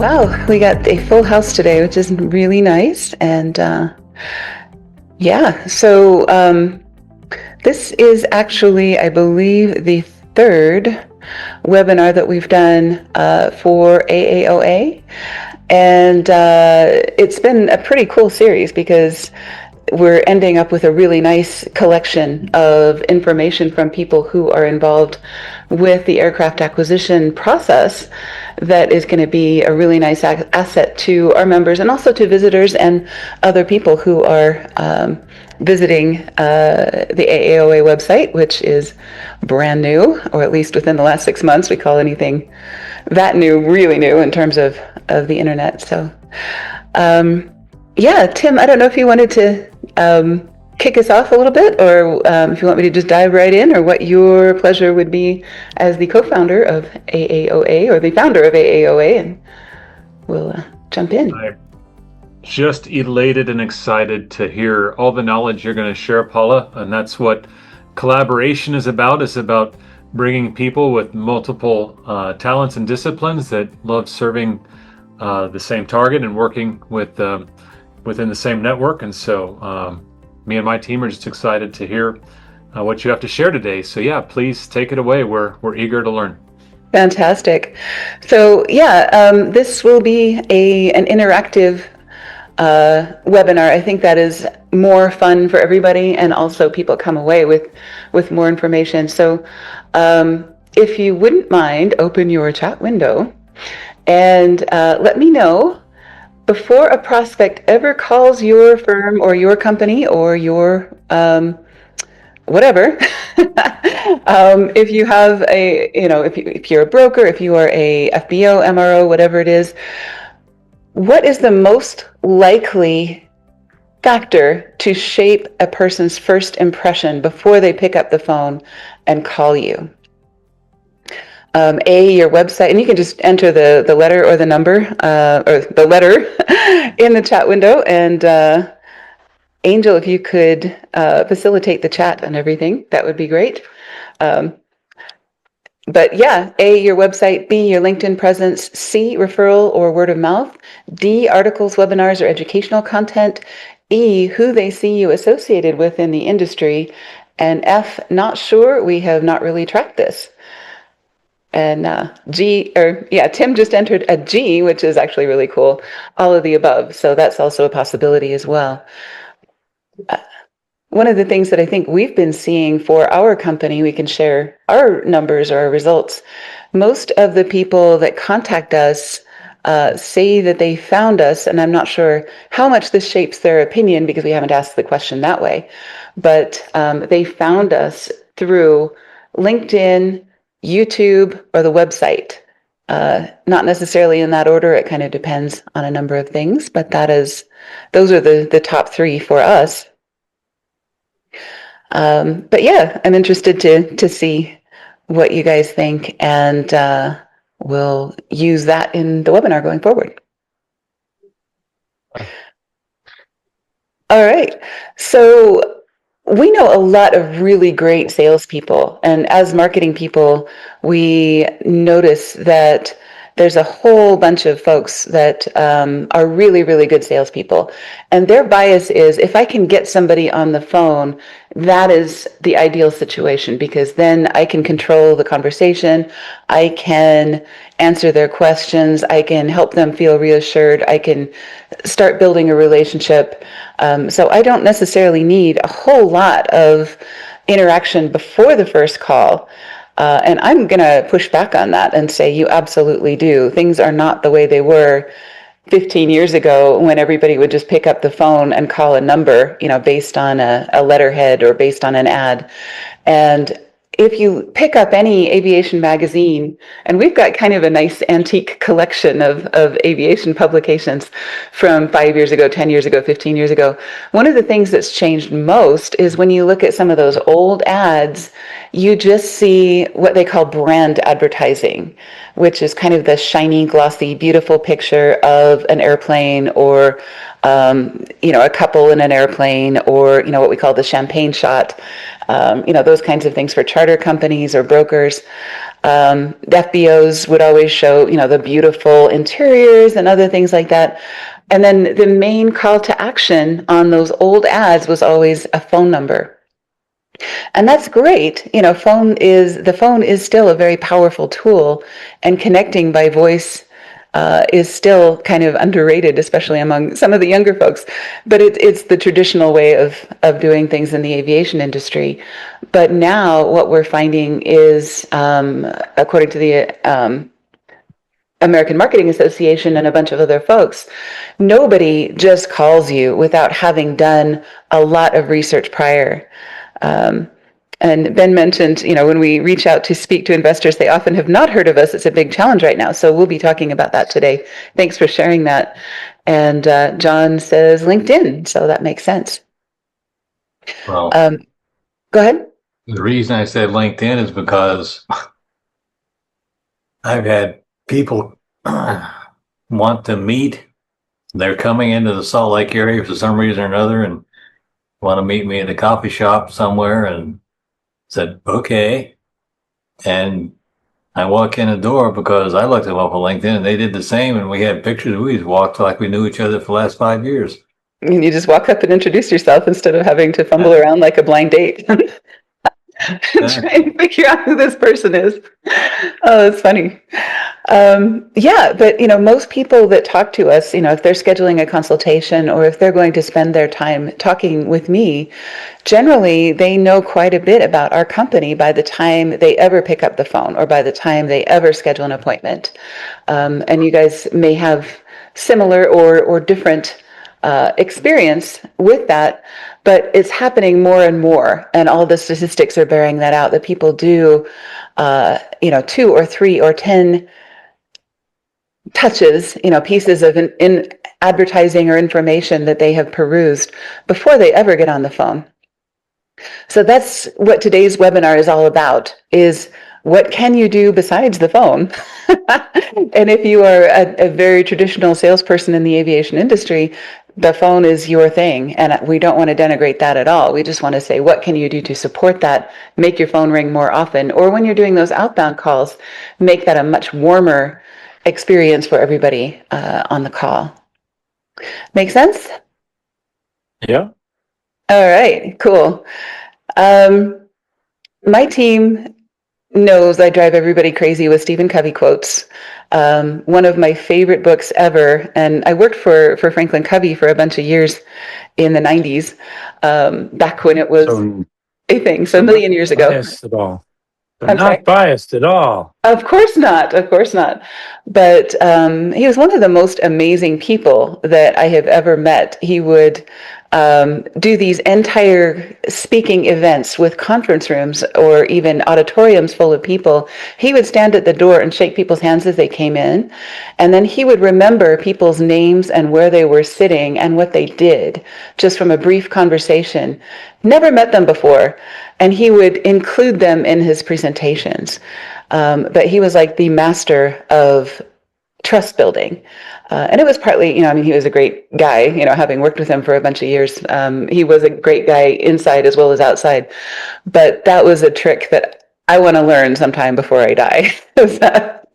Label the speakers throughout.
Speaker 1: Wow, we got a full house today, which is really nice. And this is actually, I believe, the third webinar that we've done for AAOA. And it's been a pretty cool series because we're ending up with a really nice collection of information from people who are involved with the aircraft acquisition process that is going to be a really nice asset to our members and also to visitors and other people who are visiting the AAOA website, which is brand new, or at least within the last 6 months. We call anything that new really new in terms of the internet. So yeah, Tim, I don't know if you wanted to kick us off a little bit, or if you want me to just dive right in, or what your pleasure would be as the co-founder of AAOA, or the founder of AAOA, and we'll jump in.
Speaker 2: I'm just elated and excited to hear all the knowledge you're going to share, Paula, and that's what collaboration is about bringing people with multiple talents and disciplines that love serving the same target and working with within the same network. And so me and my team are just excited to hear what you have to share today. So yeah, please take it away. We're eager to learn.
Speaker 1: Fantastic. So yeah, this will be an interactive webinar. I think that is more fun for everybody, and also people come away with more information. So if you wouldn't mind, open your chat window and let me know, before a prospect ever calls your firm or your company or your whatever, if you have if you're a broker, if you are a FBO, MRO, whatever it is, what is the most likely factor to shape a person's first impression before they pick up the phone and call you? Your website, and you can just enter the letter or the number, or the letter in the chat window. And Angel, if you could facilitate the chat and everything, that would be great. But yeah, A, your website, B, your LinkedIn presence, C, referral or word of mouth, D, articles, webinars, or educational content, E, who they see you associated with in the industry, and F, not sure, we have not really tracked this. And Tim just entered a G, which is actually really cool. All of the above. So that's also a possibility as well. One of the things that I think we've been seeing for our company, we can share our numbers or our results. Most of the people that contact us say that they found us, and I'm not sure how much this shapes their opinion because we haven't asked the question that way, but they found us through LinkedIn, YouTube, or the website. Not necessarily in that order. It kind of depends on a number of things, but those are the top three for us. But yeah, I'm interested to see what you guys think, and we'll use that in the webinar going forward. All right. So we know a lot of really great salespeople, and as marketing people, we notice that there's a whole bunch of folks that are really, really good salespeople, and their bias is, if I can get somebody on the phone, that is the ideal situation, because then I can control the conversation, I can answer their questions, I can help them feel reassured, I can start building a relationship. So I don't necessarily need a whole lot of interaction before the first call. And I'm going to push back on that and say you absolutely do. Things are not the way they were 15 years ago when everybody would just pick up the phone and call a number, based on a letterhead or based on an ad. And if you pick up any aviation magazine, and we've got kind of a nice antique collection of aviation publications from 5 years ago, 10 years ago, 15 years ago, one of the things that's changed most is when you look at some of those old ads, you just see what they call brand advertising, which is kind of the shiny, glossy, beautiful picture of an airplane, or a couple in an airplane, or what we call the champagne shot. those kinds of things for charter companies or brokers. The FBOs would always show, the beautiful interiors and other things like that. And then the main call to action on those old ads was always a phone number. And that's great. The phone is still a very powerful tool, and connecting by voice is still kind of underrated, especially among some of the younger folks. But it's the traditional way of doing things in the aviation industry. But now what we're finding is, according to the American Marketing Association and a bunch of other folks, nobody just calls you without having done a lot of research prior. And Ben mentioned, when we reach out to speak to investors, they often have not heard of us. It's a big challenge right now. So we'll be talking about that today. Thanks for sharing that. And John says LinkedIn. So that makes sense.
Speaker 3: Well,
Speaker 1: go ahead.
Speaker 3: the reason I said LinkedIn is because I've had people want to meet. They're coming into the Salt Lake area for some reason or another and want to meet me at a coffee shop somewhere, and said, okay. And I walk in the door because I looked them up on LinkedIn and they did the same. And we had pictures. We just walked like we knew each other for the last 5 years.
Speaker 1: And you just walk up and introduce yourself instead of having to fumble around like a blind date. Try and figure out who this person is. Oh, that's funny. But most people that talk to us, if they're scheduling a consultation or if they're going to spend their time talking with me, generally they know quite a bit about our company by the time they ever pick up the phone or by the time they ever schedule an appointment. And you guys may have similar or different experience with that, but it's happening more and more, and all the statistics are bearing that out, that people do 2 or 3 or 10 touches, pieces of in advertising or information that they have perused before they ever get on the phone. So that's what today's webinar is all about, is what can you do besides the phone? And if you are a very traditional salesperson in the aviation industry, the phone is your thing, and we don't want to denigrate that at all. We just want to say, what can you do to support that? Make your phone ring more often, or when you're doing those outbound calls, make that a much warmer experience for everybody on the call. Make sense?
Speaker 3: Yeah.
Speaker 1: All right, cool. My team knows I drive everybody crazy with Stephen Covey quotes. One of my favorite books ever, and I worked for Franklin Covey for a bunch of years in the 90s, back when it was a thing, so a million years ago.
Speaker 4: Biased at all. I'm not biased at all.
Speaker 1: Of course not. Of course not. But he was one of the most amazing people that I have ever met. He would do these entire speaking events with conference rooms or even auditoriums full of people. He would stand at the door and shake people's hands as they came in. And then he would remember people's names and where they were sitting and what they did, just from a brief conversation. Never met them before. And he would include them in his presentations. But he was like the master of trust building. And it was partly, he was a great guy, having worked with him for a bunch of years. He was a great guy inside as well as outside. But that was a trick that I want to learn sometime before I die.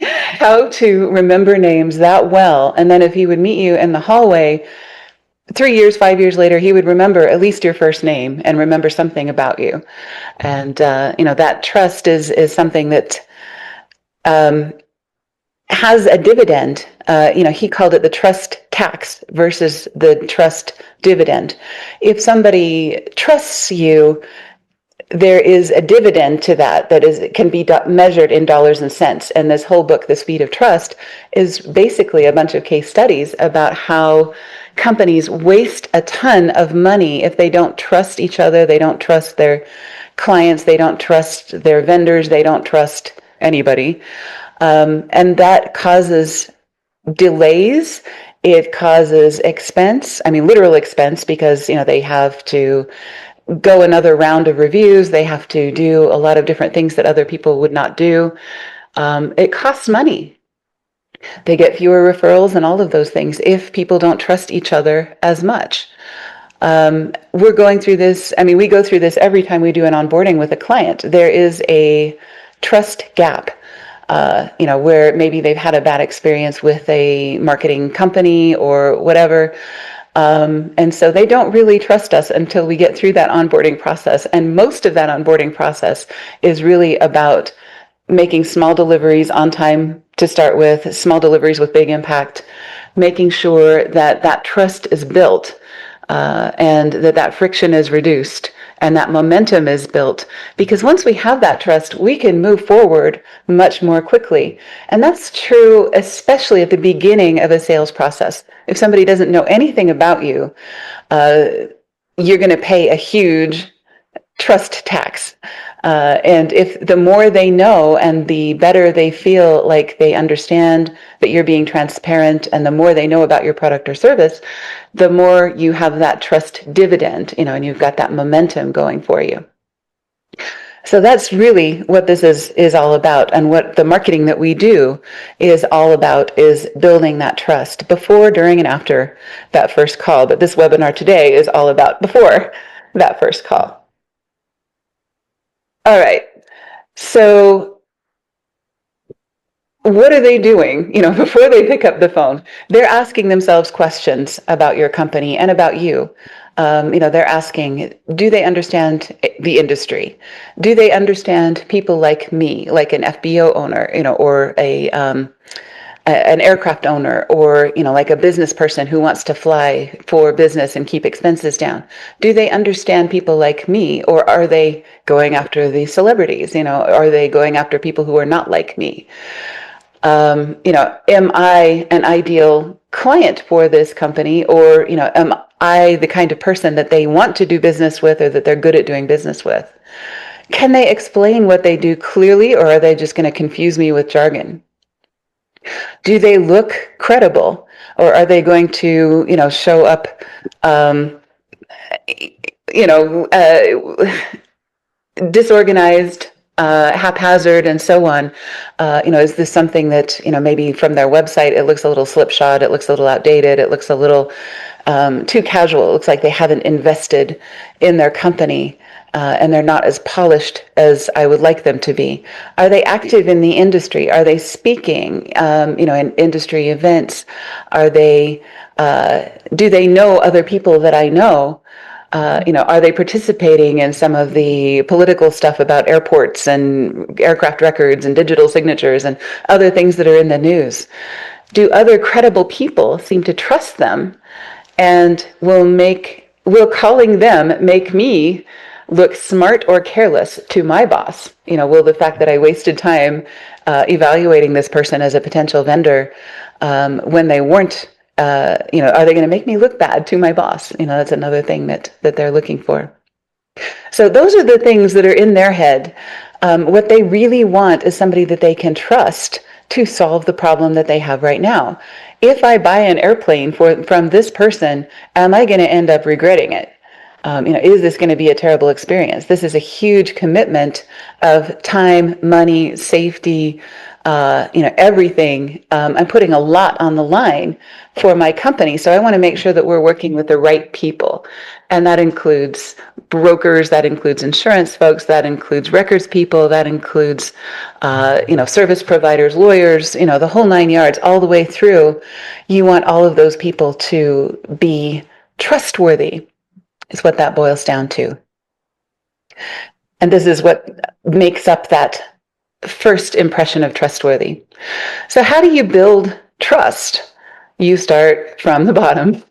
Speaker 1: How to remember names that well. And then if he would meet you in the hallway, 3 years, 5 years later, he would remember at least your first name and remember something about you. And, that trust is something that has a dividend. He called it the trust tax versus the trust dividend. If somebody trusts you, there is a dividend to that can be measured in dollars and cents. And this whole book, The Speed of Trust, is basically a bunch of case studies about how companies waste a ton of money if they don't trust each other, they don't trust their clients, they don't trust their vendors, they don't trust anybody. And that causes delays. It causes expense, literal expense, because, they have to go another round of reviews. They have to do a lot of different things that other people would not do. It costs money. They get fewer referrals and all of those things if people don't trust each other as much. We're going through this. I mean, we go through this every time we do an onboarding with a client. There is a trust gap, where maybe they've had a bad experience with a marketing company or whatever. And so they don't really trust us until we get through that onboarding process. And most of that onboarding process is really about making small deliveries on time to start with, small deliveries with big impact, making sure that that trust is built, and that friction is reduced and that momentum is built. Because once we have that trust, we can move forward much more quickly. And that's true, especially at the beginning of a sales process. If somebody doesn't know anything about you, you're going to pay a huge trust tax. And if the more they know and the better they feel like they understand that you're being transparent, and the more they know about your product or service, the more you have that trust dividend, and you've got that momentum going for you. So that's really what this is all about, and what the marketing that we do is all about, is building that trust before, during, and after that first call. But this webinar today is all about before that first call. All right. So what are they doing? Before they pick up the phone, they're asking themselves questions about your company and about you. They're asking, do they understand the industry? Do they understand people like me, like an FBO owner, or an aircraft owner, or like a business person who wants to fly for business and keep expenses down? Do they understand people like me, or are they going after the celebrities? Are they going after people who are not like me? Am I an ideal client for this company, or am I the kind of person that they want to do business with, or that they're good at doing business with? Can they explain what they do clearly, or are they just going to confuse me with jargon? Do they look credible, or are they going to, show up, disorganized, haphazard, and so on? Is this something that, maybe from their website, it looks a little slipshod, it looks a little outdated, it looks a little too casual, it looks like they haven't invested in their company, and they're not as polished as I would like them to be? Are they active in the industry? Are they speaking, in industry events? Are they, do they know other people that I know? Are they participating in some of the political stuff about airports and aircraft records and digital signatures and other things that are in the news? Do other credible people seem to trust them, and will calling them make me look smart or careless to my boss? Will the fact that I wasted time evaluating this person as a potential vendor, when they weren't, are they going to make me look bad to my boss? That's another thing that they're looking for. So those are the things that are in their head. What they really want is somebody that they can trust to solve the problem that they have right now. If I buy an airplane from this person, am I going to end up regretting it? Is this going to be a terrible experience? This is a huge commitment of time, money, safety, everything. I'm putting a lot on the line for my company. So I want to make sure that we're working with the right people. And that includes brokers, that includes insurance folks, that includes records people, that includes, service providers, lawyers, the whole 9 yards, all the way through. You want all of those people to be trustworthy, is what that boils down to. And this is what makes up that first impression of trustworthy. So how do you build trust? You start from the bottom.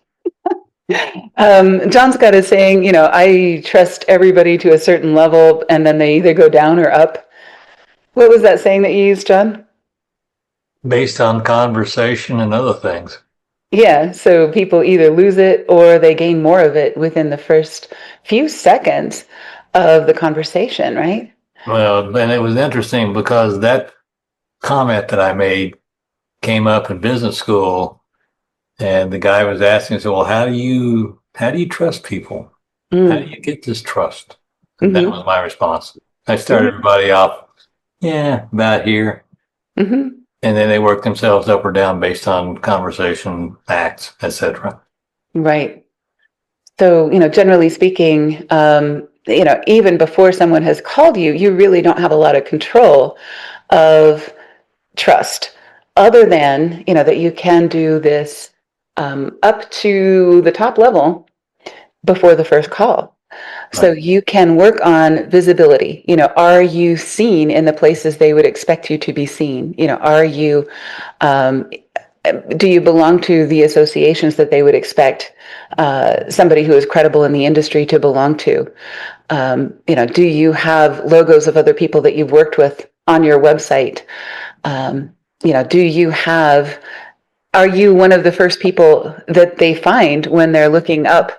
Speaker 1: John Scott is saying, I trust everybody to a certain level, and then they either go down or up. What was that saying that you used, John?
Speaker 3: Based on conversation and other things.
Speaker 1: Yeah, so people either lose it or they gain more of it within the first few seconds of the conversation, right?
Speaker 3: Well, and it was interesting because that comment that I made came up in business school, and the guy was asking, so, well, how do you trust people? How do you get this trust? And that was my response. I started everybody off, about here. And then they work themselves up or down based on conversation, facts, etc.
Speaker 1: Right. So, generally speaking, even before someone has called you, you really don't have a lot of control of trust, other than, that you can do this up to the top level before the first call. So you can work on visibility. Are you seen in the places they would expect you to be seen? Are you, do you belong to the associations that they would expect somebody who is credible in the industry to belong to? Do you have logos of other people that you've worked with on your website? Do you have, are you one of the first people that they find when they're looking up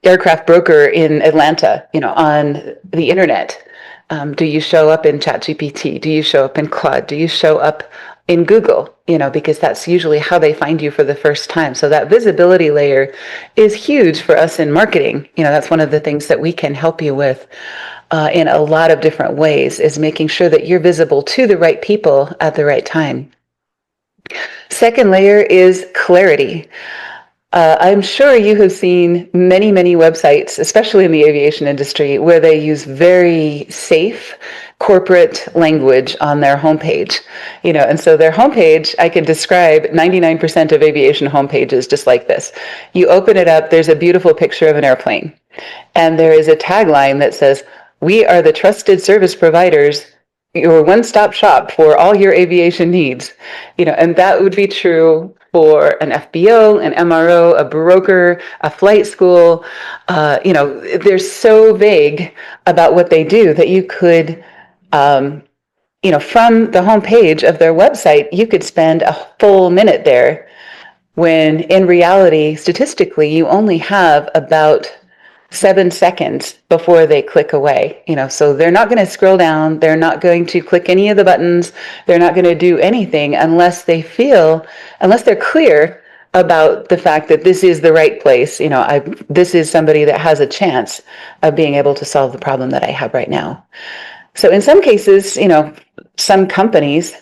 Speaker 1: aircraft broker in Atlanta, on the internet? Do you show up in ChatGPT? Do you show up in Claude? Do you show up in Google? Because that's usually how they find you for the first time. So that visibility layer is huge for us in marketing. That's one of the things that we can help you with in a lot of different ways, is making sure that you're visible to the right people at the right time. Second layer is clarity. I'm sure you have seen many, many websites, especially in the aviation industry, where they use very safe corporate language on their homepage. And so their homepage, I can describe 99% of aviation homepages just like this. You open it up, there's a beautiful picture of an airplane, and there is a tagline that says, "We are the trusted service providers, your one-stop shop for all your aviation needs." And that would be true for an FBO, an MRO, a broker, a flight school. They're so vague about what they do that you could, from the homepage of their website, you could spend a full minute there, when in reality, statistically, you only have about 7 seconds before they click away. So they're not going to scroll down. They're not going to click any of the buttons. They're not going to do anything unless they're clear about the fact that this is the right place. This is somebody that has a chance of being able to solve the problem that I have right now. So in some cases, some companies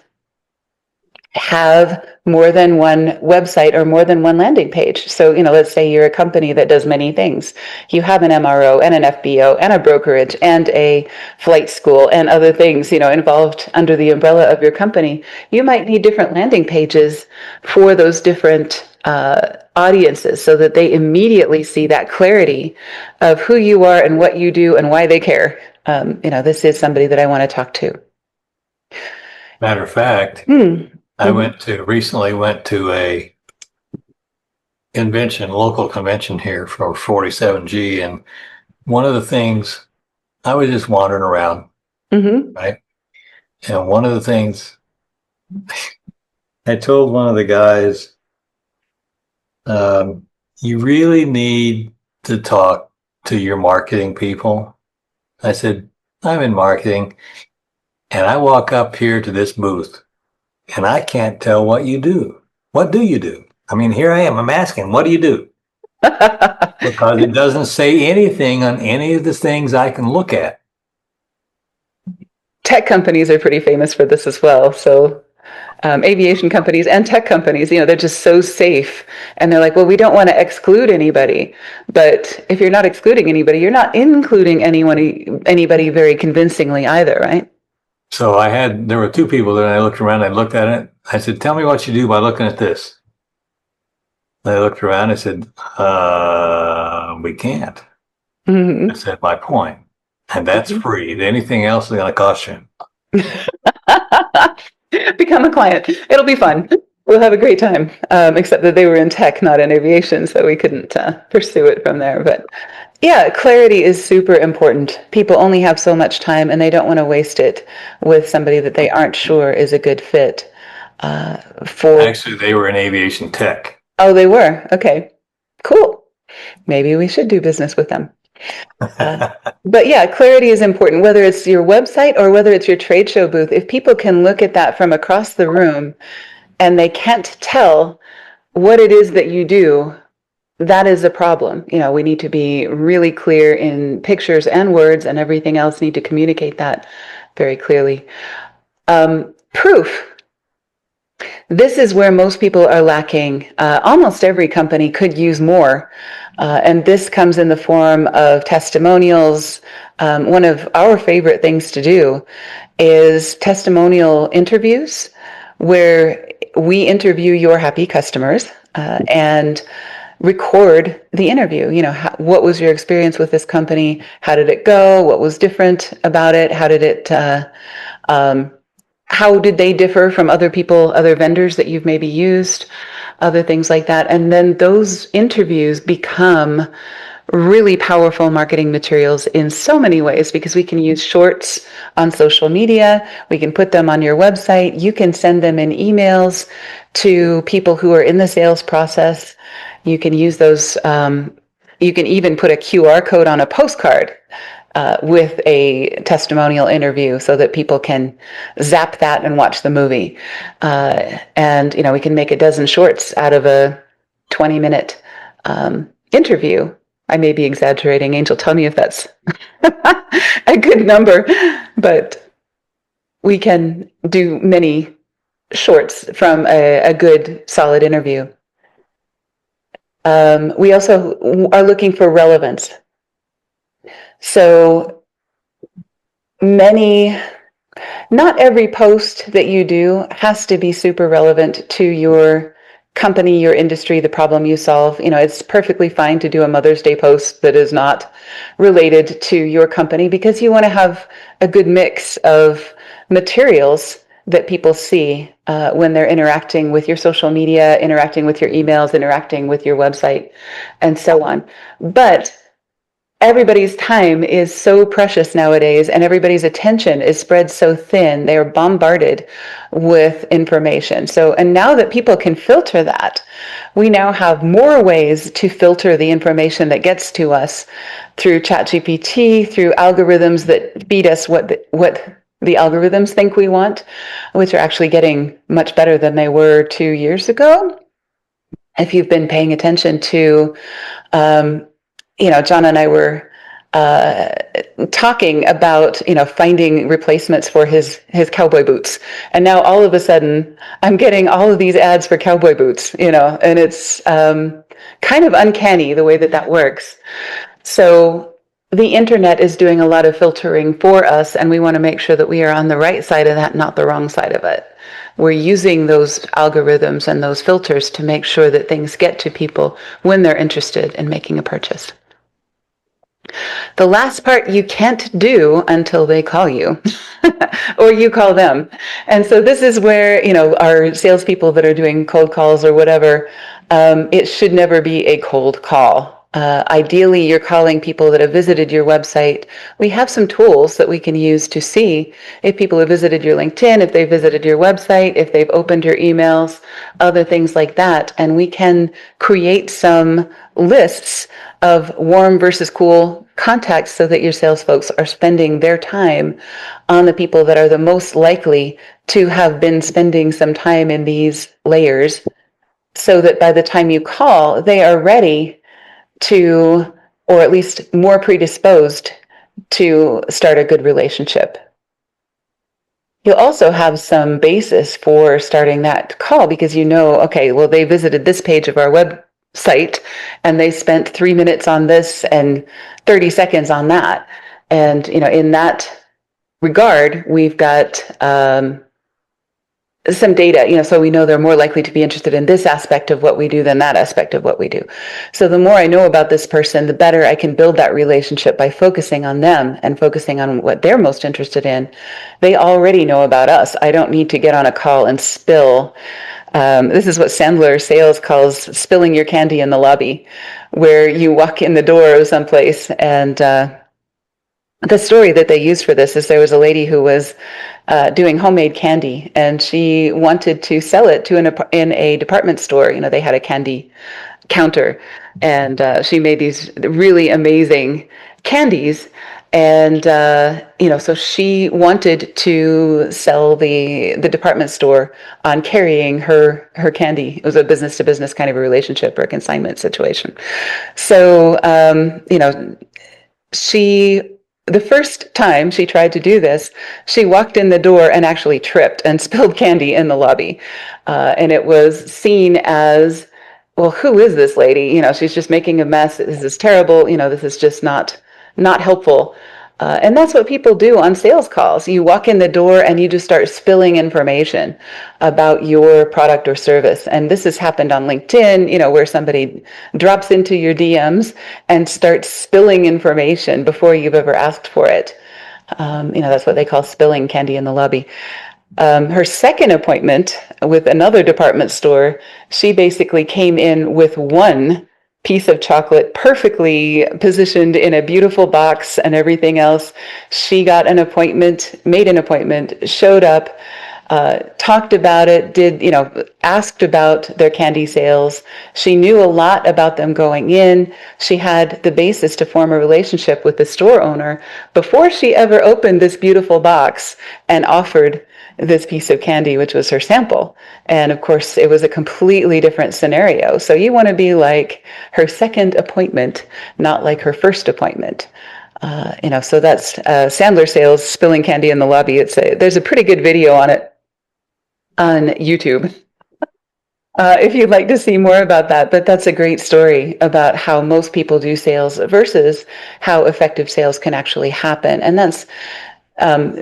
Speaker 1: have more than one website or more than one landing page. So, let's say you're a company that does many things. You have an MRO and an FBO and a brokerage and a flight school and other things, involved under the umbrella of your company. You might need different landing pages for those different audiences, so that they immediately see that clarity of who you are and what you do and why they care. This is somebody that I want to talk to.
Speaker 3: Matter of fact, I recently went to a local convention here for 47G. And one of the things, I was just wandering around, right? And one of the things I told one of the guys, you really need to talk to your marketing people. I said, I'm in marketing, and I walk up here to this booth, and I can't tell what you do. What do you do? I mean, here I am. I'm asking, what do you do? Because it doesn't say anything on any of the things I can look at.
Speaker 1: Tech companies are pretty famous for this as well. So aviation companies and tech companies, they're just so safe. And they're like, well, we don't want to exclude anybody. But if you're not excluding anybody, you're not including anybody very convincingly either, right?
Speaker 3: So there were two people that I looked around, I looked at it. I said, tell me what you do by looking at this. They looked around, I said, we can't. I said, my point. And that's free. Anything else is going to cost you.
Speaker 1: Become a client. It'll be fun. We'll have a great time. Except that they were in tech, not in aviation, so we couldn't pursue it from there. But yeah, clarity is super important. People only have so much time, and they don't want to waste it with somebody that they aren't sure is a good fit for.
Speaker 3: Actually, they were in aviation tech.
Speaker 1: Oh, they were? Okay, cool. Maybe we should do business with them. But yeah, clarity is important, whether it's your website or whether it's your trade show booth. If people can look at that from across the room and they can't tell what it is that you do, that is a problem. We need to be really clear in pictures and words, and everything else need to communicate that very clearly. Proof. This is where most people are lacking. Almost every company could use more. And this comes in the form of testimonials. One of our favorite things to do is testimonial interviews, where we interview your happy customers and record the interview. What was your experience with this company? How did it go? What was different about it? How did they differ from other people, other vendors that you've maybe used, other things like that? And then those interviews become really powerful marketing materials in so many ways, because we can use shorts on social media. We can put them on your website. You can send them in emails to people who are in the sales process. You can use those. You can even put a QR code on a postcard with a testimonial interview, so that people can zap that and watch the movie. And we can make a dozen shorts out of a 20-minute interview. I may be exaggerating. Angel, tell me if that's a good number, but we can do many shorts from a good, solid interview. We also are looking for relevance. So not every post that you do has to be super relevant to your company, your industry, the problem you solve. It's perfectly fine to do a Mother's Day post that is not related to your company, because you want to have a good mix of materials that people see when they're interacting with your social media, interacting with your emails, interacting with your website, and so on. But everybody's time is so precious nowadays, and everybody's attention is spread so thin. They are bombarded with information. And now that people can filter that, we now have more ways to filter the information that gets to us through ChatGPT, through algorithms that feed us what the algorithms think we want, which are actually getting much better than they were 2 years ago. If you've been paying attention to John and I were talking about, finding replacements for his cowboy boots. And now all of a sudden I'm getting all of these ads for cowboy boots, and it's kind of uncanny the way that works. So the internet is doing a lot of filtering for us, and we want to make sure that we are on the right side of that, not the wrong side of it. We're using those algorithms and those filters to make sure that things get to people when they're interested in making a purchase. The last part you can't do until they call you or you call them. And so this is where, our salespeople that are doing cold calls or whatever, it should never be a cold call. Ideally, you're calling people that have visited your website. We have some tools that we can use to see if people have visited your LinkedIn, if they've visited your website, if they've opened your emails, other things like that. And we can create some lists of warm versus cool contacts, so that your sales folks are spending their time on the people that are the most likely to have been spending some time in these layers, so that by the time you call, they are ready to, or at least more predisposed to, start a good relationship. You'll also have some basis for starting that call, because okay, well, they visited this page of our website and they spent 3 minutes on this and 30 seconds on that. And, in that regard, we've got some data, so we know they're more likely to be interested in this aspect of what we do than that aspect of what we do. So the more I know about this person, the better I can build that relationship by focusing on them and focusing on what they're most interested in. They already know about us. I don't need to get on a call and spill. This is what Sandler Sales calls spilling your candy in the lobby, where you walk in the door of someplace, and the story that they used for this is there was a lady who was doing homemade candy, and she wanted to sell it in a department store. They had a candy counter, and she made these really amazing candies. And so she wanted to sell the department store on carrying her candy. It was a business to business kind of a relationship, or a consignment situation. So she the first time she tried to do this, she walked in the door and actually tripped and spilled candy in the lobby. And it was seen as, well, who is this lady? She's just making a mess. This is terrible. This is just not helpful. And that's what people do on sales calls. You walk in the door and you just start spilling information about your product or service. And this has happened on LinkedIn, where somebody drops into your DMs and starts spilling information before you've ever asked for it. That's what they call spilling candy in the lobby. Her second appointment with another department store, she basically came in with one piece of chocolate perfectly positioned in a beautiful box and everything else. She got an appointment, made an appointment, showed up, talked about it, asked about their candy sales. She knew a lot about them going in. She had the basis to form a relationship with the store owner before she ever opened this beautiful box and offered this piece of candy, which was her sample. And of course, it was a completely different scenario. So you want to be like her second appointment, not like her first appointment. So that's Sandler Sales, spilling candy in the lobby. There's a pretty good video on it on YouTube. If you'd like to see more about that, but that's a great story about how most people do sales versus how effective sales can actually happen. And that's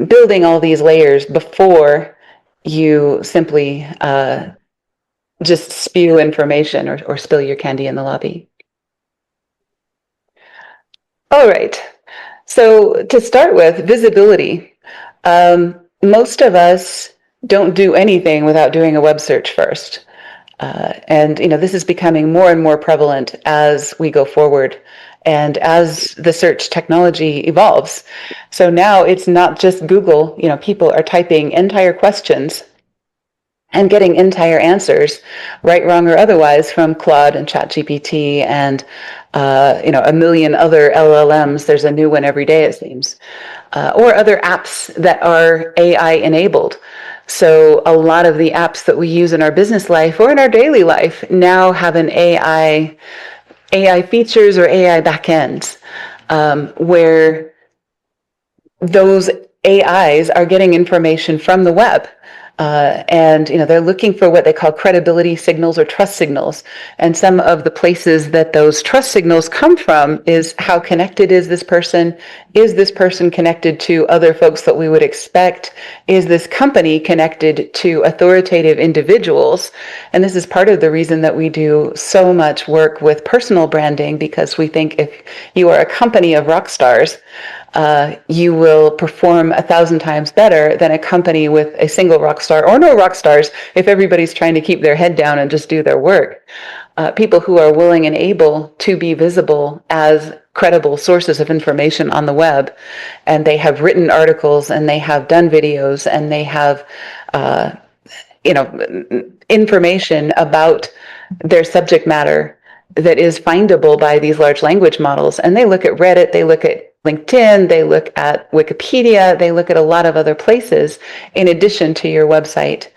Speaker 1: building all these layers before you simply just spew information or spill your candy in the lobby. All right. So to start with, visibility. Most of us don't do anything without doing a web search first. And this is becoming more and more prevalent as we go forward and as the search technology evolves. So now it's not just Google. People are typing entire questions and getting entire answers, right, wrong, or otherwise, from Claude and ChatGPT and a million other LLMs. There's a new one every day, it seems, or other apps that are AI enabled. So a lot of the apps that we use in our business life or in our daily life now have an AI features or AI backends, where those AIs are getting information from the web. And they're looking for what they call credibility signals or trust signals. And some of the places that those trust signals come from is how connected is this person? Is this person connected to other folks that we would expect? Is this company connected to authoritative individuals? And this is part of the reason that we do so much work with personal branding, because we think if you are a company of rock stars, you will perform 1,000 times better than a company with a single rock star or no rock stars if everybody's trying to keep their head down and just do their work. People who are willing and able to be visible as credible sources of information on the web, and they have written articles and they have done videos and they have information about their subject matter that is findable by these large language models. And they look at Reddit, they look at LinkedIn, they look at Wikipedia, they look at a lot of other places in addition to your website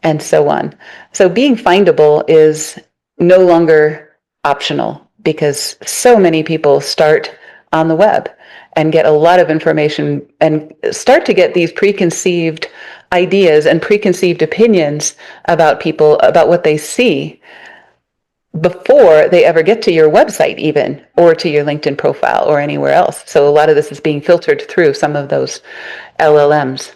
Speaker 1: and so on. So being findable is no longer optional, because so many people start on the web and get a lot of information and start to get these preconceived ideas and preconceived opinions about people, about what they see, before they ever get to your website even, or to your LinkedIn profile or anywhere else. So a lot of this is being filtered through some of those LLMs.
Speaker 3: As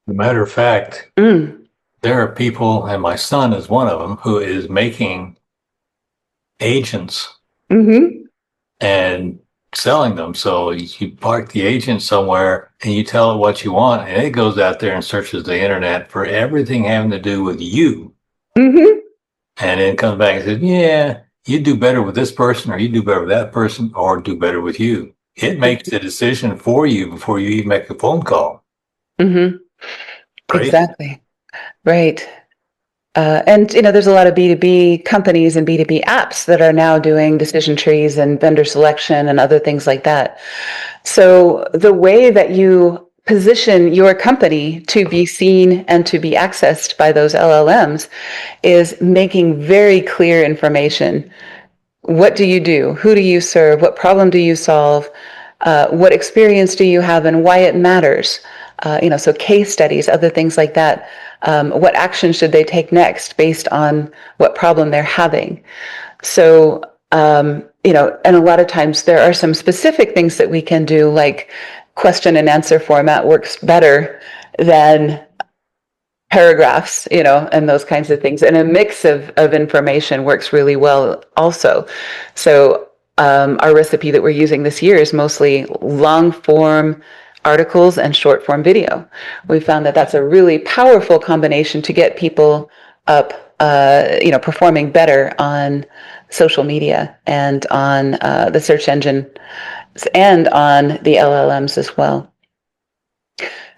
Speaker 3: a matter of fact, there are people, and my son is one of them, who is making agents and selling them. So you park the agent somewhere and you tell it what you want, and it goes out there and searches the internet for everything having to do with you. And then comes back and says, yeah, you do better with this person, or you do better with that person, or do better with you. It makes the decision for you before you even make a phone call.
Speaker 1: Exactly. Right. And there's a lot of B2B companies and B2B apps that are now doing decision trees and vendor selection and other things like that. So the way that you position your company to be seen and to be accessed by those LLMs is making very clear information. What do you do? Who do you serve? What problem do you solve? What experience do you have and why it matters? So case studies, other things like that. What action should they take next based on what problem they're having? So, and a lot of times there are some specific things that we can do, like question and answer format works better than paragraphs, and those kinds of things. And a mix of information works really well also. So our recipe that we're using this year is mostly long form articles and short form video. We found that that's a really powerful combination to get people up, performing better on social media and on the search engine and on the LLMs as well.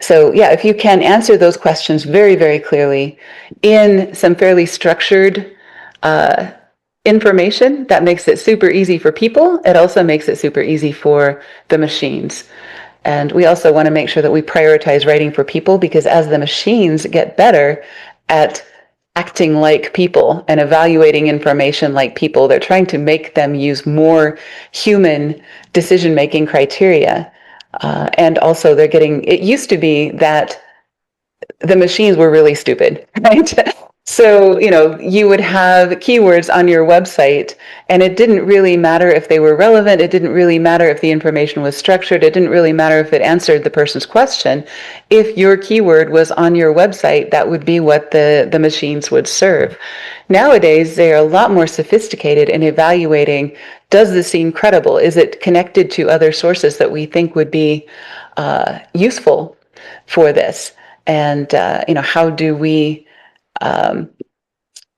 Speaker 1: So yeah, if you can answer those questions very, very clearly in some fairly structured information, that makes it super easy for people. It also makes it super easy for the machines. And we also want to make sure that we prioritize writing for people, because as the machines get better at acting like people and evaluating information like people, they're trying to make them use more human decision-making criteria. And also it used to be that the machines were really stupid, right? So, you would have keywords on your website, and it didn't really matter if they were relevant. It didn't really matter if the information was structured. It didn't really matter if it answered the person's question. If your keyword was on your website, that would be what the machines would serve. Nowadays, they are a lot more sophisticated in evaluating, does this seem credible? Is it connected to other sources that we think would be useful for this? And, how do we,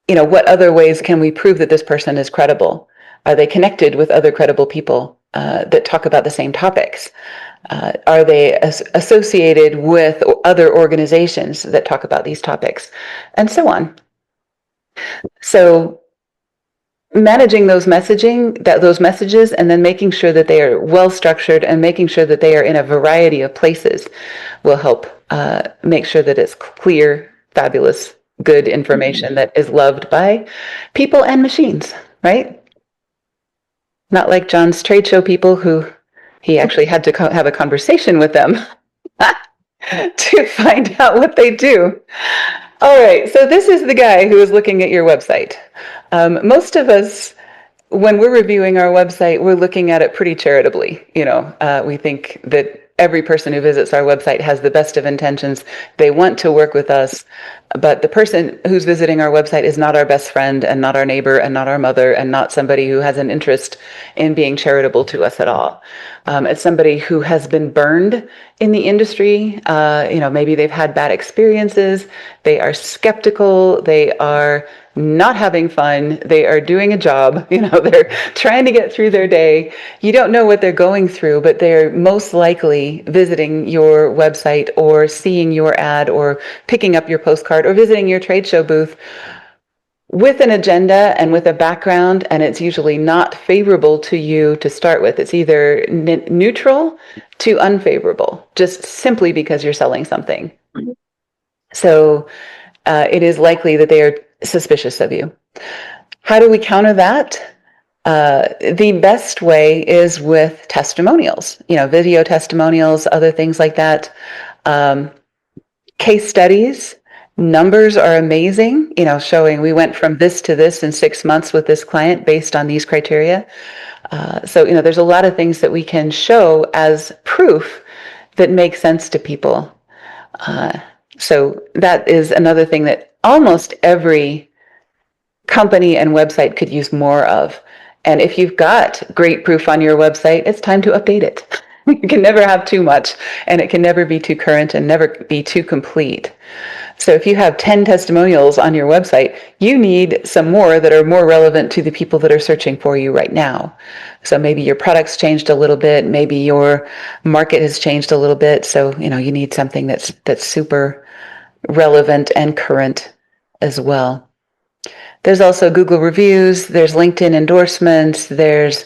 Speaker 1: what other ways can we prove that this person is credible? Are they connected with other credible people that talk about the same topics? Are they associated with other organizations that talk about these topics? And so on. So managing those messages, and then making sure that they are well structured and making sure that they are in a variety of places will help make sure that it's clear, fabulous, good information that is loved by people and machines, right? Not like John's trade show people, who he actually had to have a conversation with them to find out what they do. All right, so this is the guy who is looking at your website. Most of us, when we're reviewing our website, we're looking at it pretty charitably. We think that every person who visits our website has the best of intentions. They want to work with us, but the person who's visiting our website is not our best friend and not our neighbor and not our mother and not somebody who has an interest in being charitable to us at all. It's somebody who has been burned in the industry. Maybe they've had bad experiences. They are skeptical. They are not having fun. They are doing a job. They're trying to get through their day. You don't know what they're going through, but they're most likely visiting your website or seeing your ad or picking up your postcard or visiting your trade show booth with an agenda and with a background, and it's usually not favorable to you to start with. It's either neutral to unfavorable, just simply because you're selling something. So it is likely that they are suspicious of you. How do we counter that? The best way is with testimonials, video testimonials, other things like that. Case studies, numbers are amazing, showing we went from this to this in 6 months with this client based on these criteria. So, there's a lot of things that we can show as proof that makes sense to people. So that is another thing that almost every company and website could use more of. And if you've got great proof on your website, it's time to update it. You can never have too much, and it can never be too current and never be too complete. So if you have 10 testimonials on your website, you need some more that are more relevant to the people that are searching for you right now. So maybe your product's changed a little bit, maybe your market has changed a little bit. So, you need something that's super relevant and current as well. There's also Google reviews, there's LinkedIn endorsements, there's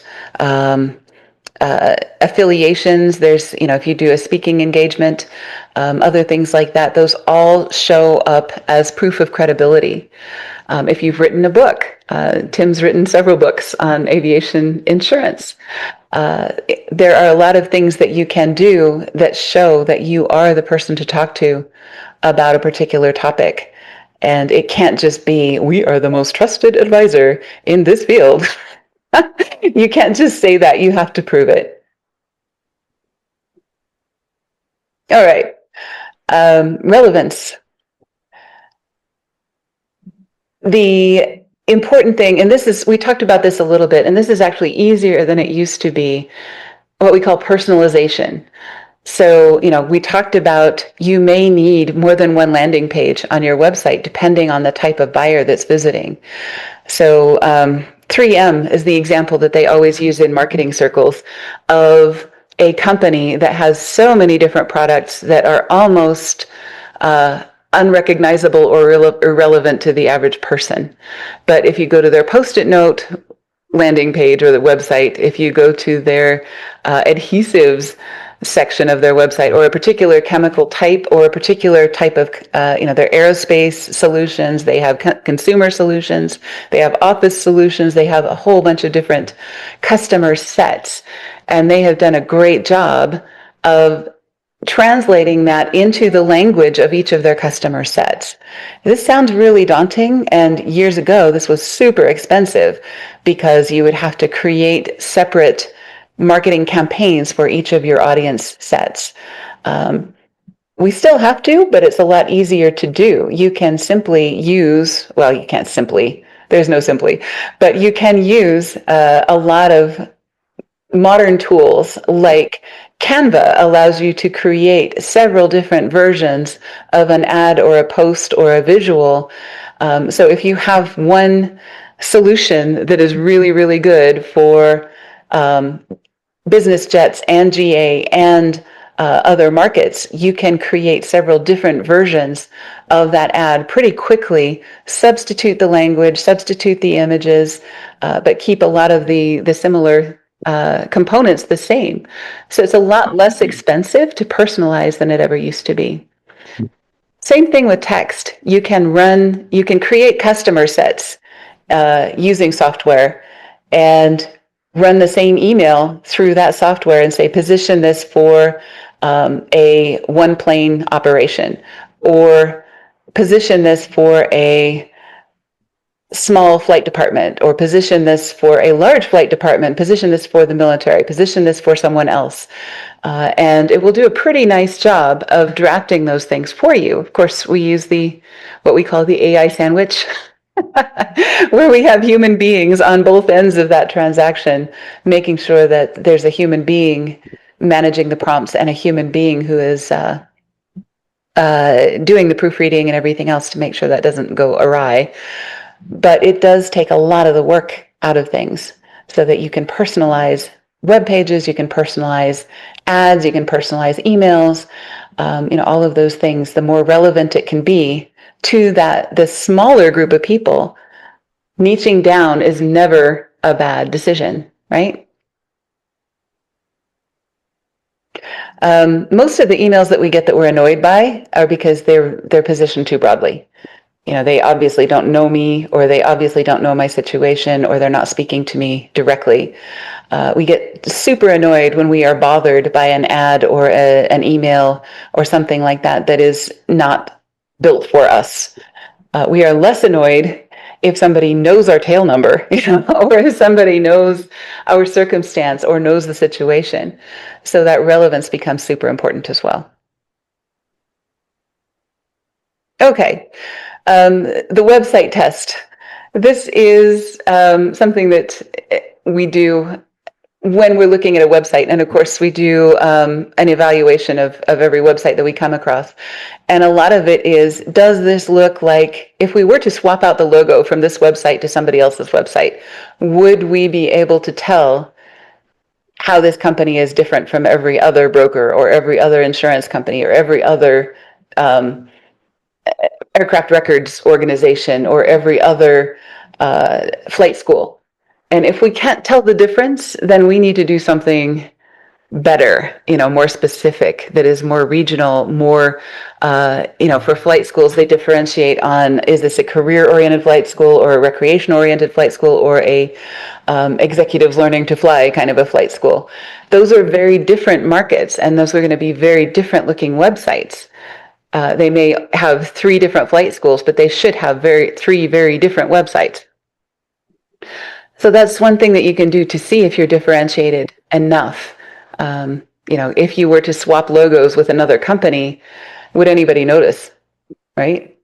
Speaker 1: affiliations. There's, if you do a speaking engagement, other things like that, those all show up as proof of credibility. If you've written a book, Tim's written several books on aviation insurance. There are a lot of things that you can do that show that you are the person to talk to about a particular topic. And it can't just be, we are the most trusted advisor in this field. You can't just say that, you have to prove it. All right. Relevance. The important thing, and we talked about this a little bit, and this is actually easier than it used to be, what we call personalization. So, we talked about you may need more than one landing page on your website, depending on the type of buyer that's visiting. So 3M is the example that they always use in marketing circles of a company that has so many different products that are almost unrecognizable or irrelevant to the average person. But if you go to their Post-it note landing page or the website, if you go to their adhesives section of their website, or a particular chemical type, or a particular type of, their aerospace solutions, they have consumer solutions, they have office solutions, they have a whole bunch of different customer sets. And they have done a great job of translating that into the language of each of their customer sets. This sounds really daunting, and years ago, this was super expensive because you would have to create separate marketing campaigns for each of your audience sets. We still have to, but it's a lot easier to do. You can simply use, well, you can't simply, there's no simply, but you can use a lot of modern tools like Canva allows you to create several different versions of an ad or a post or a visual. So if you have one solution that is really, really good for business jets and GA and other markets, you can create several different versions of that ad pretty quickly, substitute the language, substitute the images, but keep a lot of the similar components the same. So it's a lot less expensive to personalize than it ever used to be. Same thing with text. You can create customer sets using software and run the same email through that software and say, position this for a one plane operation, or position this for a small flight department, or position this for a large flight department, position this for the military, position this for someone else. And it will do a pretty nice job of drafting those things for you. Of course, we use what we call the AI sandwich, where we have human beings on both ends of that transaction, making sure that there's a human being managing the prompts and a human being who is doing the proofreading and everything else to make sure that doesn't go awry. But it does take a lot of the work out of things so that you can personalize web pages, you can personalize ads, you can personalize emails, all of those things. The more relevant it can be to the smaller group of people, niching down is never a bad decision, right? Most of the emails that we get that we're annoyed by are because they're positioned too broadly. They obviously don't know me, or they obviously don't know my situation, or they're not speaking to me directly. We get super annoyed when we are bothered by an ad or an email or something like that is not built for us. We are less annoyed if somebody knows our tail number, or if somebody knows our circumstance or knows the situation. So that relevance becomes super important as well. Okay. The website test. This is something that we do when we're looking at a website. And of course, we do an evaluation of every website that we come across. And a lot of it is, does this look like, if we were to swap out the logo from this website to somebody else's website, would we be able to tell how this company is different from every other broker or every other insurance company or every other aircraft records organization or every other flight school? And if we can't tell the difference, then we need to do something better, more specific, that is more regional, more, for flight schools, they differentiate on, is this a career-oriented flight school or a recreation-oriented flight school or a executives learning to fly kind of a flight school? Those are very different markets, and those are going to be very different looking websites. They may have 3 different flight schools, but they should have 3 very different websites. So that's one thing that you can do to see if you're differentiated enough. If you were to swap logos with another company, would anybody notice, right?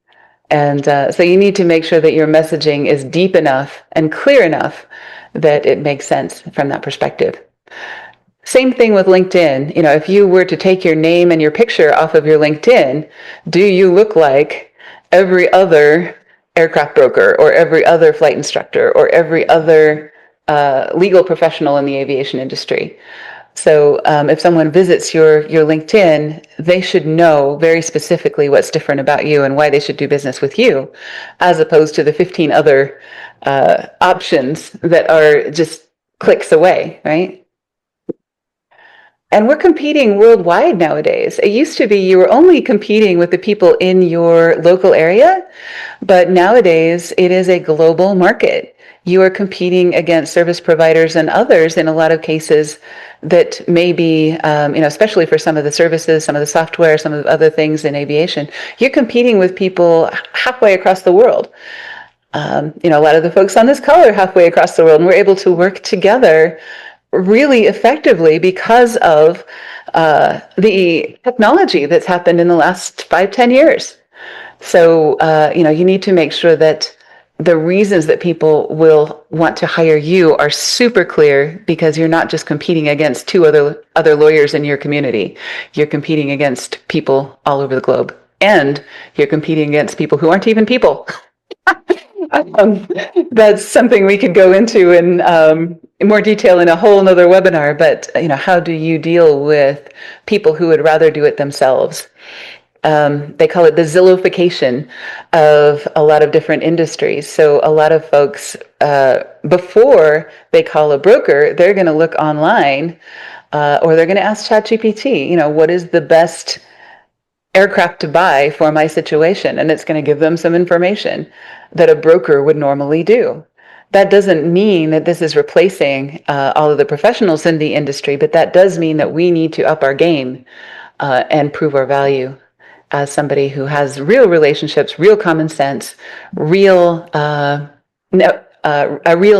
Speaker 1: And so you need to make sure that your messaging is deep enough and clear enough that it makes sense from that perspective. Same thing with LinkedIn. If you were to take your name and your picture off of your LinkedIn, do you look like every other aircraft broker or every other flight instructor or every other legal professional in the aviation industry? So if someone visits your LinkedIn, they should know very specifically what's different about you and why they should do business with you, as opposed to the 15 other options that are just clicks away, right? And we're competing worldwide nowadays. It used to be you were only competing with the people in your local area, but nowadays it is a global market. You are competing against service providers and others in a lot of cases that may be, especially for some of the services, some of the software, some of the other things in aviation, you're competing with people halfway across the world. A lot of the folks on this call are halfway across the world, and we're able to work together really effectively because of the technology that's happened in the last 5-10 years. So, you need to make sure that the reasons that people will want to hire you are super clear, because you're not just competing against 2 other lawyers in your community. You're competing against people all over the globe, and you're competing against people who aren't even people. That's something we could go into in more detail in a whole nother webinar, but how do you deal with people who would rather do it themselves? They call it the Zillowification of a lot of different industries. So a lot of folks, before they call a broker, they're going to look online, or they're going to ask ChatGPT, what is the best aircraft to buy for my situation? And it's going to give them some information that a broker would normally do. That doesn't mean that this is replacing all of the professionals in the industry, but that does mean that we need to up our game and prove our value as somebody who has real relationships, real common sense, a real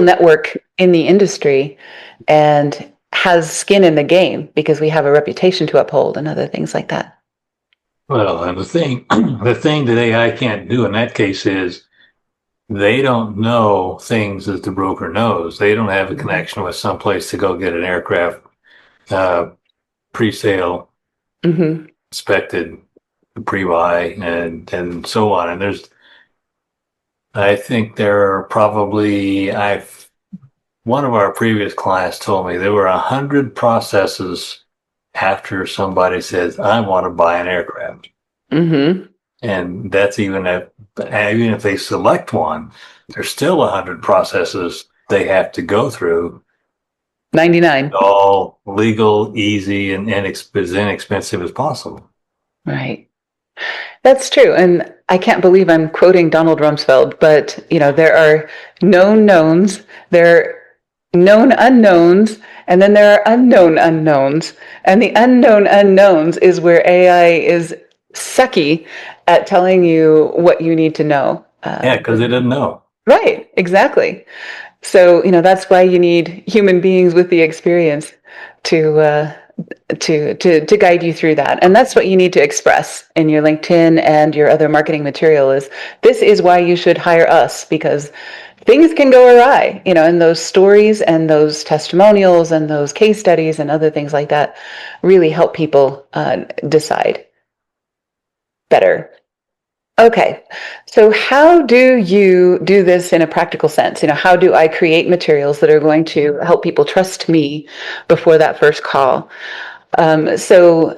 Speaker 1: network in the industry, and has skin in the game because we have a reputation to uphold and other things like that.
Speaker 3: Well, and the thing that AI can't do in that case is they don't know things that the broker knows. They don't have a connection with someplace to go get an aircraft pre-sale, inspected, pre-buy, and so on. And I think there are probably, one of our previous clients told me there were 100 processes after somebody says, I want to buy an aircraft. And that's even if they select one, there's still 100 processes they have to go through.
Speaker 1: 99.
Speaker 3: All legal, easy, and as inexpensive as possible.
Speaker 1: Right. That's true. And I can't believe I'm quoting Donald Rumsfeld, but there are known knowns, there are known unknowns, and then there are unknown unknowns. And the unknown unknowns is where AI is sucky at telling you what you need to know.
Speaker 3: Yeah, because it doesn't know.
Speaker 1: Right, exactly. So, that's why you need human beings with the experience to guide you through that. And that's what you need to express in your LinkedIn and your other marketing material is, this is why you should hire us, because things can go awry, and those stories and those testimonials and those case studies and other things like that really help people decide better. Okay, so how do you do this in a practical sense? How do I create materials that are going to help people trust me before that first call? So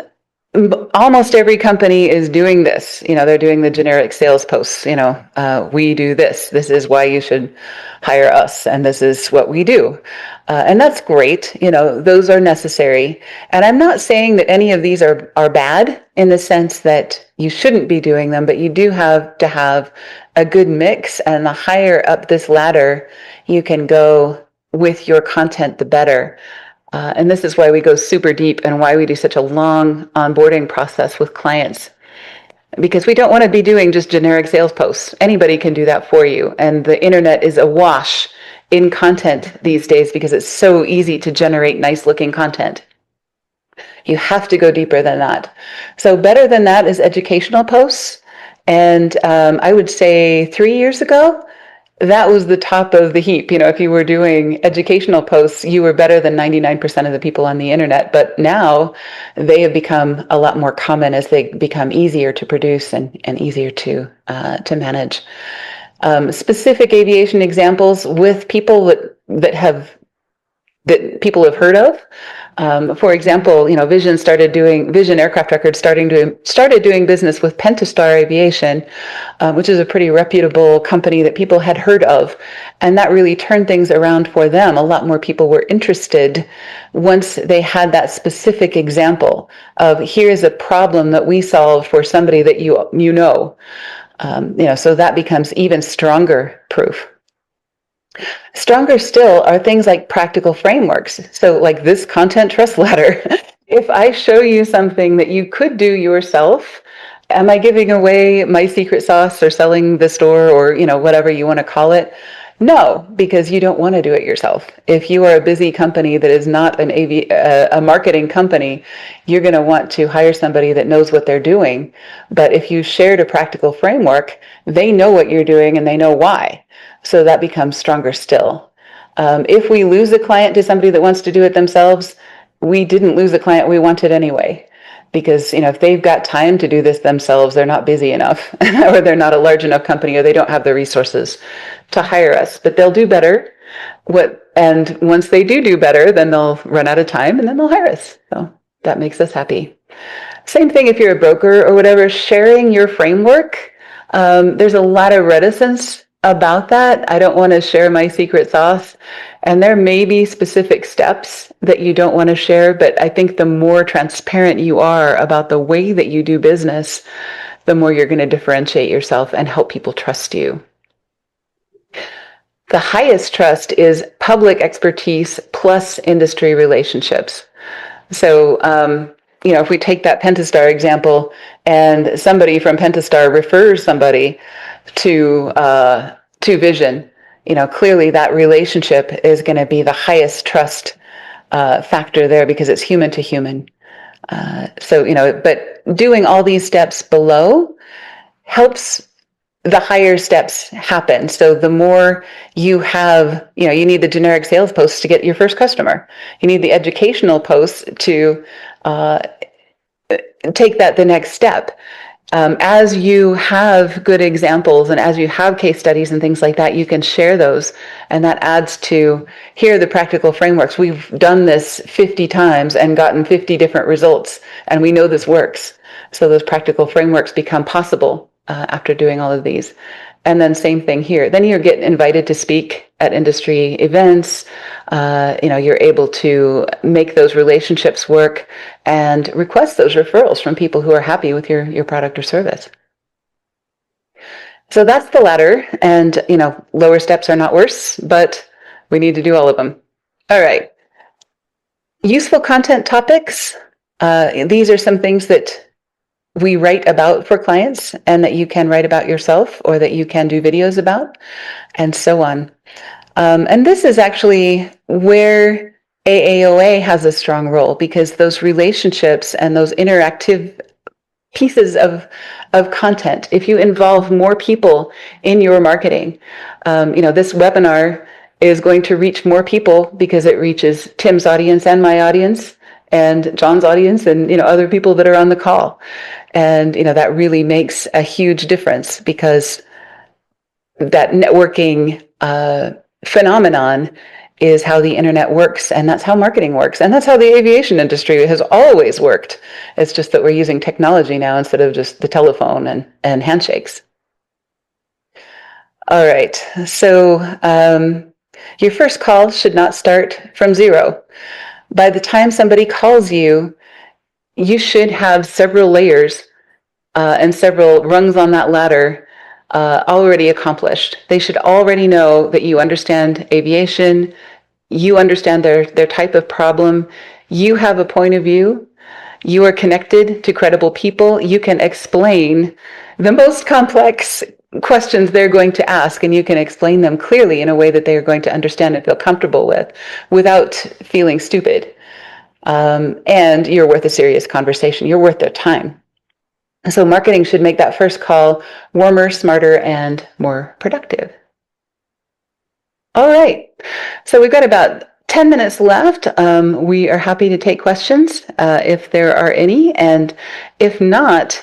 Speaker 1: almost every company is doing this. They're doing the generic sales posts. We do this. This is why you should hire us, and this is what we do. And that's great. Those are necessary. And I'm not saying that any of these are bad in the sense that you shouldn't be doing them, but you do have to have a good mix. And the higher up this ladder you can go with your content, the better. And this is why we go super deep and why we do such a long onboarding process with clients. Because we don't want to be doing just generic sales posts. Anybody can do that for you. And the internet is awash in content these days because it's so easy to generate nice looking content. You have to go deeper than that. So better than that is educational posts. And I would say 3 years ago, that was the top of the heap. If you were doing educational posts, you were better than 99% of the people on the internet. But now they have become a lot more common as they become easier to produce and easier to manage. Specific aviation examples with people that people have heard of. For example, Vision Aircraft Records started doing business with Pentastar Aviation, which is a pretty reputable company that people had heard of, and that really turned things around for them. A lot more people were interested once they had that specific example of here's a problem that we solved for somebody that you know. So that becomes even stronger proof. Stronger still are things like practical frameworks. So like this content trust ladder, if I show you something that you could do yourself, am I giving away my secret sauce or selling the store or, whatever you want to call it? No, because you don't want to do it yourself. If you are a busy company that is not a marketing company, you're going to want to hire somebody that knows what they're doing. But if you shared a practical framework, they know what you're doing and they know why. So that becomes stronger still. If we lose a client to somebody that wants to do it themselves, we didn't lose a client we wanted anyway. Because if they've got time to do this themselves, they're not busy enough, or they're not a large enough company, or they don't have the resources to hire us. But they'll do better. And once they do better, then they'll run out of time, and then they'll hire us. So that makes us happy. Same thing if you're a broker or whatever, sharing your framework. There's a lot of reticence about that. I don't want to share my secret sauce. And there may be specific steps that you don't want to share, but I think the more transparent you are about the way that you do business, the more you're going to differentiate yourself and help people trust you. The highest trust is public expertise plus industry relationships. So, if we take that Pentastar example and somebody from Pentastar refers somebody to Vision, clearly that relationship is going to be the highest trust factor there because it's human to human. But doing all these steps below helps the higher steps happen. So the more you have, you need the generic sales posts to get your first customer. You need the educational posts to take that the next step. As you have good examples and as you have case studies and things like that, you can share those. And that adds to, here are the practical frameworks. We've done this 50 times and gotten 50 different results, and we know this works. So those practical frameworks become possible after doing all of these. And then same thing here. Then you get invited to speak at industry events. You're able to make those relationships work and request those referrals from people who are happy with your product or service. So that's the ladder. And, lower steps are not worse, but we need to do all of them. All right. Useful content topics. These are some things that we write about for clients and that you can write about yourself or that you can do videos about and so on. And this is actually where AAOA has a strong role because those relationships and those interactive pieces of content, if you involve more people in your marketing, this webinar is going to reach more people because it reaches Tim's audience and my audience and John's audience and other people that are on the call. And that really makes a huge difference because that networking phenomenon is how the internet works, and that's how marketing works, and that's how the aviation industry has always worked. It's just that we're using technology now instead of just the telephone and handshakes. All right, so your first call should not start from zero. By the time somebody calls you, you should have several layers and several rungs on that ladder already accomplished. They should already know that you understand aviation, you understand their type of problem, you have a point of view, you are connected to credible people, you can explain the most complex questions they're going to ask, and you can explain them clearly in a way that they are going to understand and feel comfortable with without feeling stupid. And you're worth a serious conversation. You're worth their time. So marketing should make that first call warmer, smarter, and more productive. All right. So we've got about 10 minutes left. We are happy to take questions if there are any. And if not,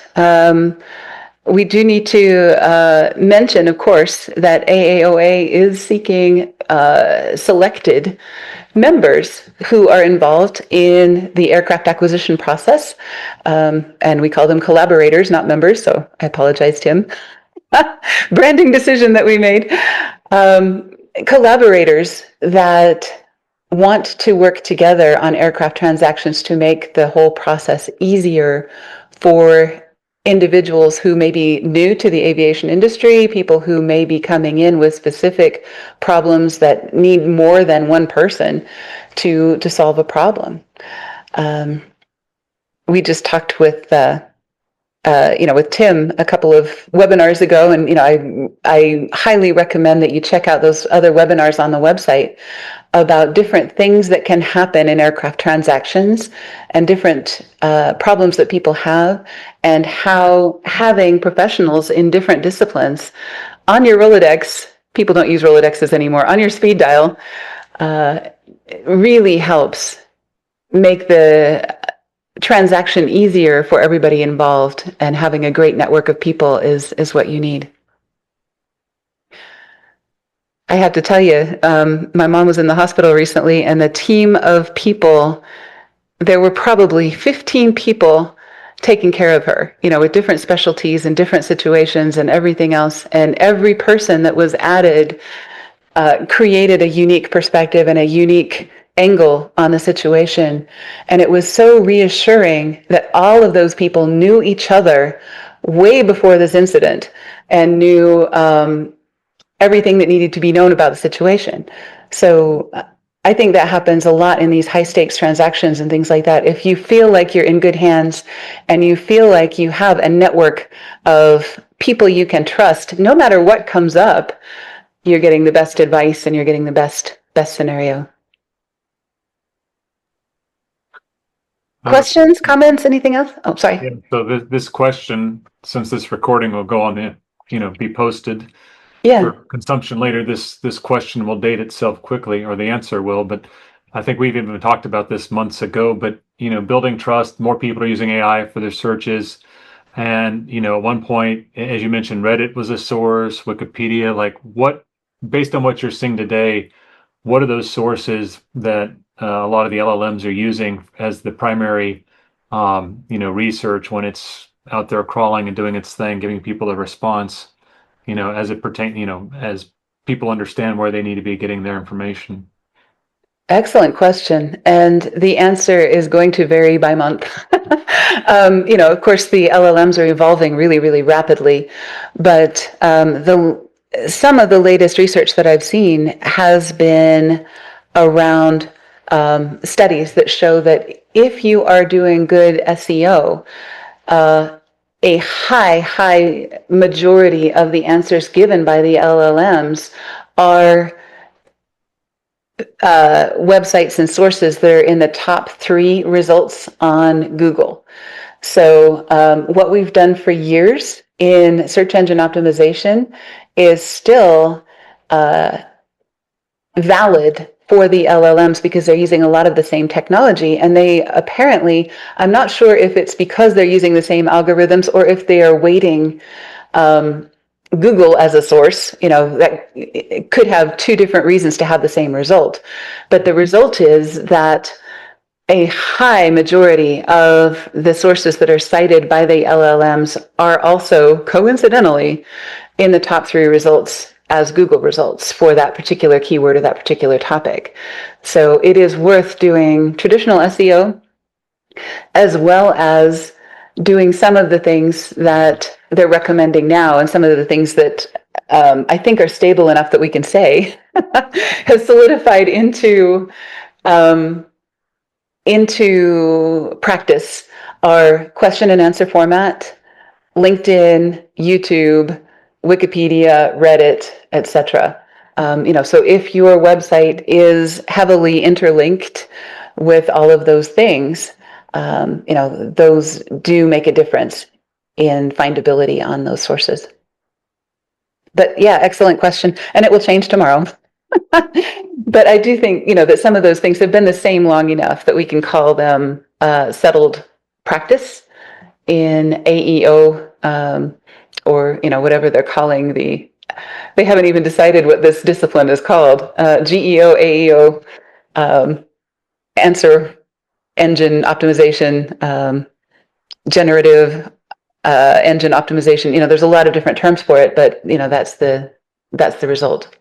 Speaker 1: we do need to mention, of course, that AAOA is seeking selected members who are involved in the aircraft acquisition process. And we call them collaborators, not members. So I apologize, Tim. Branding decision that we made. Collaborators that want to work together on aircraft transactions to make the whole process easier for individuals who may be new to the aviation industry, people who may be coming in with specific problems that need more than one person to solve a problem. We just talked with with Tim a couple of webinars ago, and I highly recommend that you check out those other webinars on the website about different things that can happen in aircraft transactions and different problems that people have, and how having professionals in different disciplines on your Rolodex, people don't use Rolodexes anymore, on your speed dial really helps make the transaction easier for everybody involved, and having a great network of people is what you need. I have to tell you, my mom was in the hospital recently, and the team of people, there were probably 15 people taking care of her, with different specialties and different situations and everything else. And every person that was added created a unique perspective and a unique angle on the situation. And it was so reassuring that all of those people knew each other way before this incident and knew everything that needed to be known about the situation. So I think that happens a lot in these high stakes transactions and things like that. If you feel like you're in good hands and you feel like you have a network of people you can trust, no matter what comes up, you're getting the best advice and you're getting the best scenario. Questions, comments, anything else? Oh, sorry.
Speaker 2: Yeah, so this question, since this recording will go on the, be posted for consumption later, this question will date itself quickly, or the answer will. But I think we've even talked about this months ago. But building trust, more people are using AI for their searches, and at one point, as you mentioned, Reddit was a source, Wikipedia. Like, what, based on what you're seeing today, what are those sources that a lot of the LLMs are using as the primary, research when it's out there crawling and doing its thing, giving people a response, as it pertains, as people understand where they need to be getting their information?
Speaker 1: Excellent question. And the answer is going to vary by month. Of course, the LLMs are evolving really, really rapidly, but some of the latest research that I've seen has been around studies that show that if you are doing good SEO, a high majority of the answers given by the LLMs are websites and sources that are in the top 3 results on Google. So what we've done for years in search engine optimization is still valid for the LLMs because they're using a lot of the same technology, and they apparently, I'm not sure if it's because they're using the same algorithms or if they are weighting Google as a source, that it could have two different reasons to have the same result. But the result is that a high majority of the sources that are cited by the LLMs are also coincidentally in the top 3 results as Google results for that particular keyword or that particular topic. So it is worth doing traditional SEO as well as doing some of the things that they're recommending now, and some of the things that I think are stable enough that we can say has solidified into practice are question and answer format, LinkedIn, YouTube, Wikipedia, Reddit, etc. So if your website is heavily interlinked with all of those things, those do make a difference in findability on those sources. But yeah, excellent question, and it will change tomorrow. But I do think, that some of those things have been the same long enough that we can call them settled practice in AEO, or, whatever they're calling they haven't even decided what this discipline is called, GEO, AEO, answer engine optimization, generative engine optimization. There's a lot of different terms for it, but, that's the result.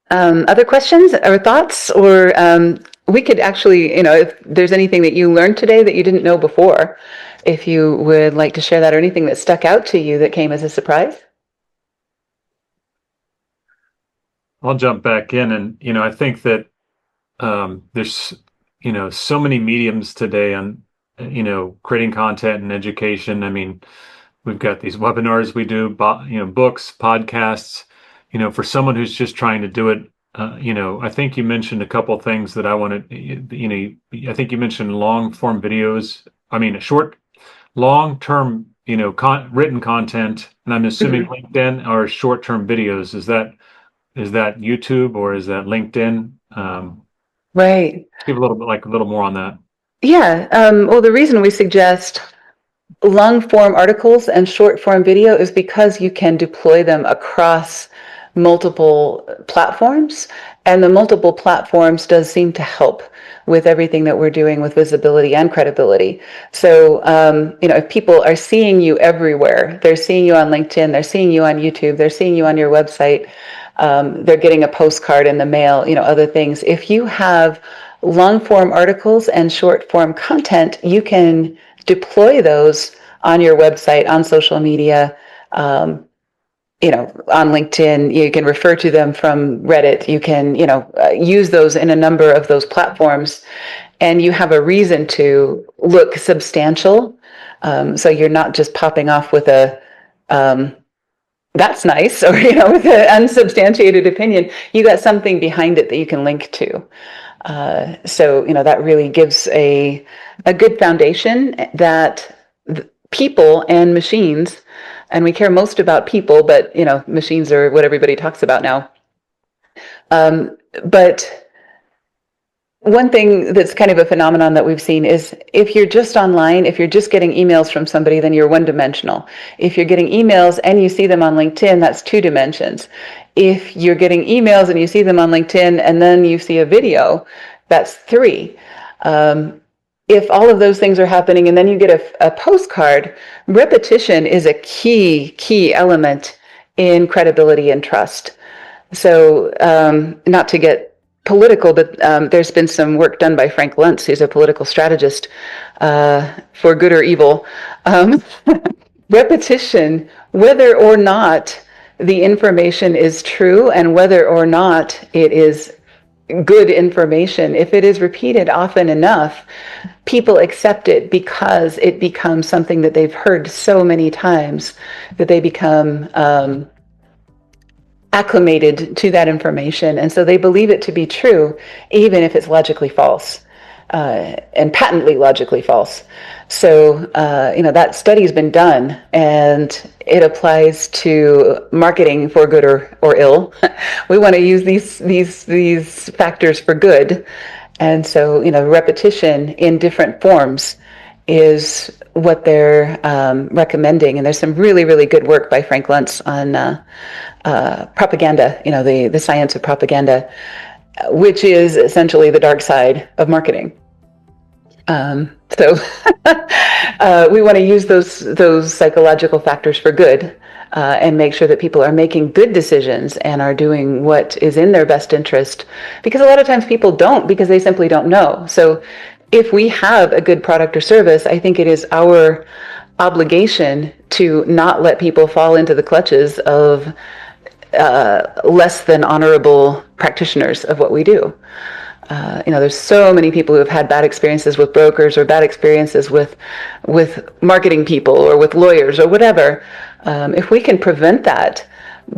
Speaker 1: Other questions or thoughts, or we could actually, if there's anything that you learned today that you didn't know before, if you would like to share that, or anything that stuck out to you that came as a surprise.
Speaker 2: I'll jump back in, and I think that there's so many mediums today on creating content and education. I mean, we've got these webinars we do, books, podcasts. For someone who's just trying to do it, I think you mentioned a couple things that I wanted. I think you mentioned long form videos. I mean, long term, written content, and I'm assuming LinkedIn are short term videos. Is that YouTube or is that LinkedIn?
Speaker 1: Right.
Speaker 2: Give a little more on that.
Speaker 1: Yeah. Well, the reason we suggest long form articles and short form video is because you can deploy them across multiple platforms, and the multiple platforms does seem to help with everything that we're doing with visibility and credibility. So, if people are seeing you everywhere, they're seeing you on LinkedIn, they're seeing you on YouTube, they're seeing you on your website, they're getting a postcard in the mail, other things. If you have long form articles and short form content, you can deploy those on your website, on social media, on LinkedIn. You can refer to them from Reddit. You can, use those in a number of those platforms, and you have a reason to look substantial. So you're not just popping off with a, that's nice, or, with an unsubstantiated opinion. You got something behind it that you can link to. So, that really gives a good foundation that people and machines, and we care most about people, but, machines are what everybody talks about now. But one thing that's kind of a phenomenon that we've seen is if you're just online, if you're just getting emails from somebody, then you're one-dimensional. If you're getting emails and you see them on LinkedIn, that's 2 dimensions. If you're getting emails and you see them on LinkedIn and then you see a video, that's 3. If all of those things are happening and then you get a postcard, repetition is a key element in credibility and trust. So not to get political, but there's been some work done by Frank Luntz, who's a political strategist, for good or evil. Repetition, whether or not the information is true and whether or not it is good information, if it is repeated often enough, people accept it because it becomes something that they've heard so many times that they become acclimated to that information, and so they believe it to be true, even if it's logically false, and patently logically false. So, that study's been done, and it applies to marketing for good or ill. We want to use these factors for good, and so repetition in different forms is what they're recommending. And there's some really, really good work by Frank Luntz on propaganda, the science of propaganda, which is essentially the dark side of marketing. So we want to use those psychological factors for good, and make sure that people are making good decisions and are doing what is in their best interest, because a lot of times people don't, because they simply don't know. So if we have a good product or service, I think it is our obligation to not let people fall into the clutches of less than honorable practitioners of what we do. There's so many people who have had bad experiences with brokers or bad experiences with marketing people or with lawyers or whatever. If we can prevent that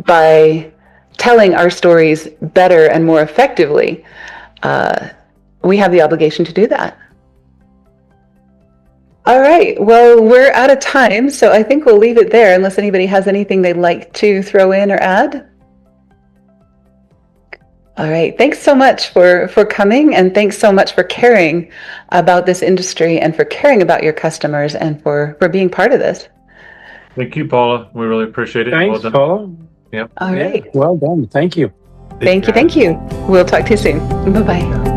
Speaker 1: by telling our stories better and more effectively, we have the obligation to do that. All right. Well, we're out of time, so I think we'll leave it there unless anybody has anything they'd like to throw in or add. All right. Thanks so much for coming, and thanks so much for caring about this industry and for caring about your customers and for being part of this.
Speaker 2: Thank you, Paula. We really appreciate it.
Speaker 4: Thanks,
Speaker 2: Well done.
Speaker 4: Paula.
Speaker 2: Yep.
Speaker 1: All right.
Speaker 4: Well done. Thank you.
Speaker 1: Thank you. We'll talk to you soon. Bye-bye.